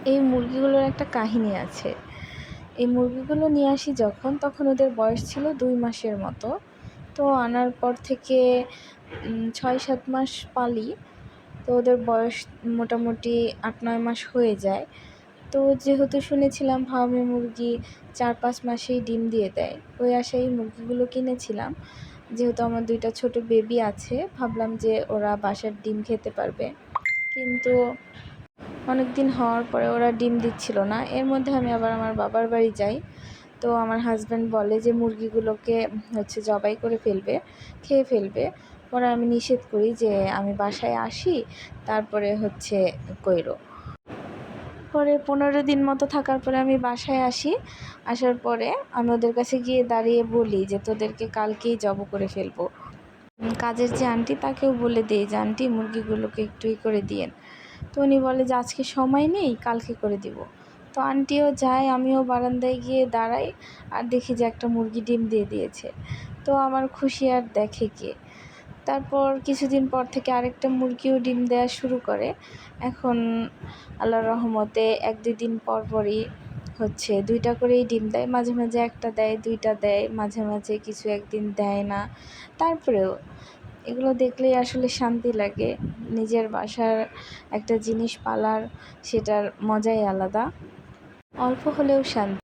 এই মুরগিগুলোর একটা কাহিনী আছে। এই মুরগিগুলো নিয়ে আসি যখন, তখন ওদের বয়স ছিল ২ মাসের মতো। তো আনার পর থেকে ৬-৭ মাস পালি। তো ওদের বয়স মোটামুটি ৮-৯ মাস হয়ে যায়। তো যেহেতু শুনেছিলাম ফার্মে মুরগি ৪-৫ মাসেই ডিম দিয়ে দেয়, ওই আশায় মুরগিগুলো কিনেছিলাম। যেহেতু আমার ২টা ছোট বেবি আছে, ভাবলাম যে ওরা বাসার ডিম খেতে পারবে। কিন্তু অনেক দিন হওয়ার পরে ওরা ডিম দিচ্ছিল না। এর মধ্যে আমি আবার আমার বাবার বাড়ি যাই। তো আমার হাজব্যান্ড বলে যে মুরগিগুলোকে জবাই করে ফেলবে, খেয়ে ফেলবে। পরে আমি নিষেধ করি যে আমি বাসায় আসি, তারপরে কইরো। পরে ১৫ দিন মতো থাকার পরে আমি বাসায় আসি। আসার পরে আমি ওদের কাছে গিয়ে দাঁড়িয়ে বলি যে তোদেরকে কালকেই জব করে ফেলবো। কাজের যে আন্টি, তাকেও বলে দিই যে আন্টি মুরগিগুলোকে একটু করে দিয়েন। তো উনি বলে যে আজকে সময় নেই, কালকে করে দিব। তো আন্টিও যায়, আমিও বারান্দায় গিয়ে দাঁড়াই আর দেখি যে একটা মুরগি ডিম দিয়ে দিয়েছে। তো আমার খুশি আর দেখে কে। তারপর কিছুদিন পর থেকে আরেকটা মুরগিও ডিম দেওয়া শুরু করে। এখন আল্লাহর রহমতে ১-২ দিন পর পরই ২টা করেই ডিম দেয়। মাঝে মাঝে একটা দেয়, ২টা দেয়, মাঝে মাঝে কিছু একদিন দেয় না। তারপরেও এগুলো দেখলেই আসলে শান্তি লাগে। নিজের বাসার একটা জিনিস পালার, সেটার মজাই আলাদা। অল্প হলেও শান্তি।